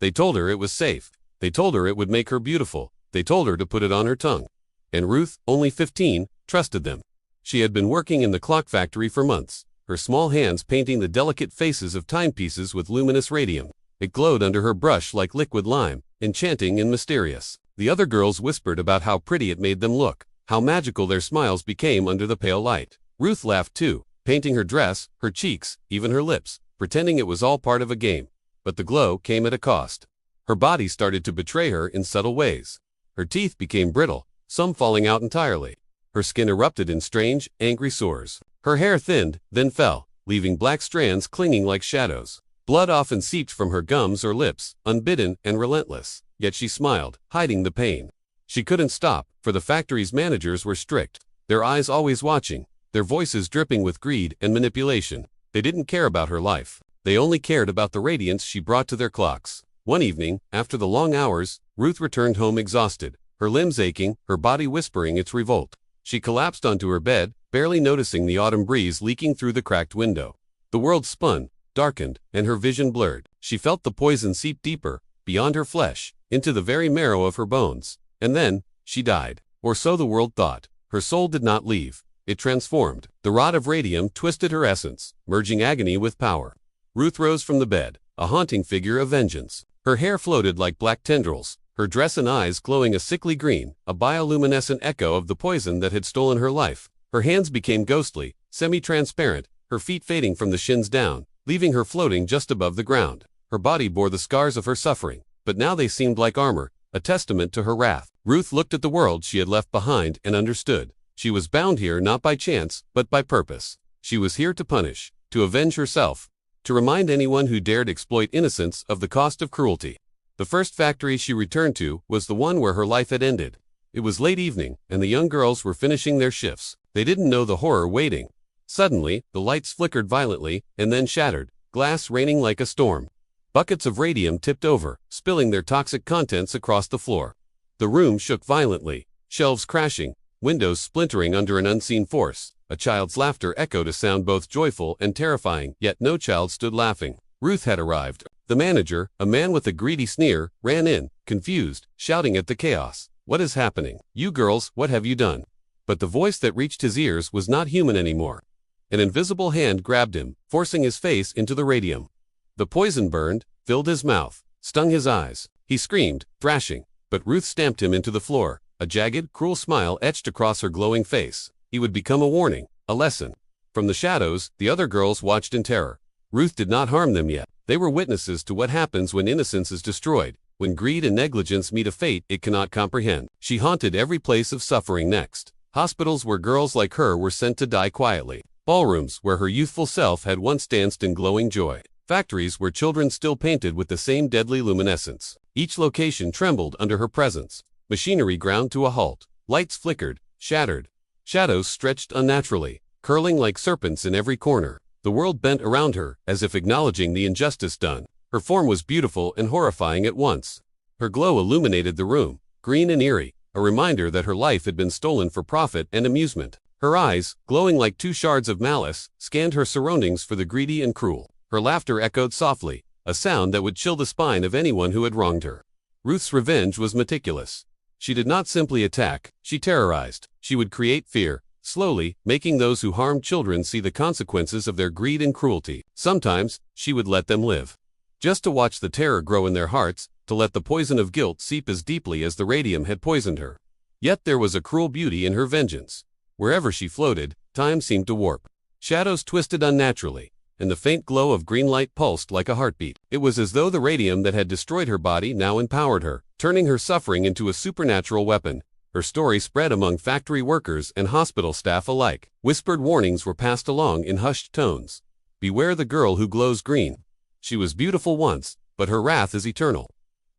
They told her it was safe. They told her it would make her beautiful. They told her to put it on her tongue. And Ruth, only 15, trusted them. She had been working in the clock factory for months, her small hands painting the delicate faces of timepieces with luminous radium. It glowed under her brush like liquid lime, enchanting and mysterious. The other girls whispered about how pretty it made them look, how magical their smiles became under the pale light. Ruth laughed too, painting her dress, her cheeks, even her lips, pretending it was all part of a game. But the glow came at a cost. Her body started to betray her in subtle ways. Her teeth became brittle, some falling out entirely. Her skin erupted in strange, angry sores. Her hair thinned, then fell, leaving black strands clinging like shadows. Blood often seeped from her gums or lips, unbidden and relentless. Yet she smiled, hiding the pain. She couldn't stop, for the factory's managers were strict, their eyes always watching, their voices dripping with greed and manipulation. They didn't care about her life. They only cared about the radiance she brought to their clocks. One evening, after the long hours, Ruth returned home exhausted, her limbs aching, her body whispering its revolt. She collapsed onto her bed, barely noticing the autumn breeze leaking through the cracked window. The world spun, darkened, and her vision blurred. She felt the poison seep deeper, beyond her flesh, into the very marrow of her bones. And then, she died. Or so the world thought. Her soul did not leave. It transformed. The rod of radium twisted her essence, merging agony with power. Ruth rose from the bed, a haunting figure of vengeance. Her hair floated like black tendrils, her dress and eyes glowing a sickly green, a bioluminescent echo of the poison that had stolen her life. Her hands became ghostly, semi-transparent, her feet fading from the shins down, leaving her floating just above the ground. Her body bore the scars of her suffering, but now they seemed like armor, a testament to her wrath. Ruth looked at the world she had left behind and understood. She was bound here not by chance, but by purpose. She was here to punish, to avenge herself, to remind anyone who dared exploit innocence of the cost of cruelty. The first factory she returned to was the one where her life had ended. It was late evening, and the young girls were finishing their shifts. They didn't know the horror waiting. Suddenly, the lights flickered violently, and then shattered, glass raining like a storm. Buckets of radium tipped over, spilling their toxic contents across the floor. The room shook violently, shelves crashing, windows splintering under an unseen force. A child's laughter echoed a sound both joyful and terrifying, yet no child stood laughing. Ruth had arrived. The manager, a man with a greedy sneer, ran in, confused, shouting at the chaos. "What is happening? You girls, what have you done?" But the voice that reached his ears was not human anymore. An invisible hand grabbed him, forcing his face into the radium. The poison burned, filled his mouth, stung his eyes. He screamed, thrashing, but Ruth stamped him into the floor. A jagged, cruel smile etched across her glowing face. He would become a warning, a lesson. From the shadows, the other girls watched in terror. Ruth did not harm them yet. They were witnesses to what happens when innocence is destroyed, when greed and negligence meet a fate it cannot comprehend. She haunted every place of suffering next. Hospitals where girls like her were sent to die quietly. Ballrooms where her youthful self had once danced in glowing joy. Factories where children still painted with the same deadly luminescence. Each location trembled under her presence. Machinery ground to a halt. Lights flickered, shattered. Shadows stretched unnaturally, curling like serpents in every corner. The world bent around her, as if acknowledging the injustice done. Her form was beautiful and horrifying at once. Her glow illuminated the room, green and eerie, a reminder that her life had been stolen for profit and amusement. Her eyes, glowing like two shards of malice, scanned her surroundings for the greedy and cruel. Her laughter echoed softly, a sound that would chill the spine of anyone who had wronged her. Ruth's revenge was meticulous. She did not simply attack, she terrorized. She would create fear, slowly, making those who harmed children see the consequences of their greed and cruelty. Sometimes, she would let them live, just to watch the terror grow in their hearts, to let the poison of guilt seep as deeply as the radium had poisoned her. Yet there was a cruel beauty in her vengeance. Wherever she floated, time seemed to warp. Shadows twisted unnaturally, and the faint glow of green light pulsed like a heartbeat. It was as though the radium that had destroyed her body now empowered her, turning her suffering into a supernatural weapon. Her story spread among factory workers and hospital staff alike. Whispered warnings were passed along in hushed tones. Beware the girl who glows green. She was beautiful once, but her wrath is eternal.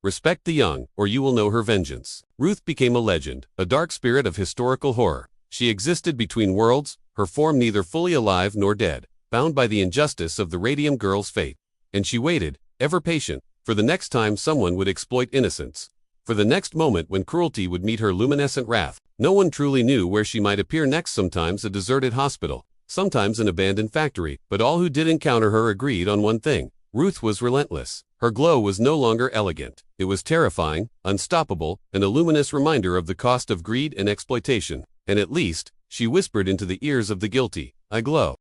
Respect the young, or you will know her vengeance. Ruth became a legend, a dark spirit of historical horror. She existed between worlds, her form neither fully alive nor dead, bound by the injustice of the Radium Girls' fate. And she waited, ever patient, for the next time someone would exploit innocence. For the next moment when cruelty would meet her luminescent wrath. No one truly knew where she might appear next, sometimes a deserted hospital, sometimes an abandoned factory, but all who did encounter her agreed on one thing. Ruth was relentless. Her glow was no longer elegant. It was terrifying, unstoppable, and a luminous reminder of the cost of greed and exploitation. And at least, she whispered into the ears of the guilty, I glow.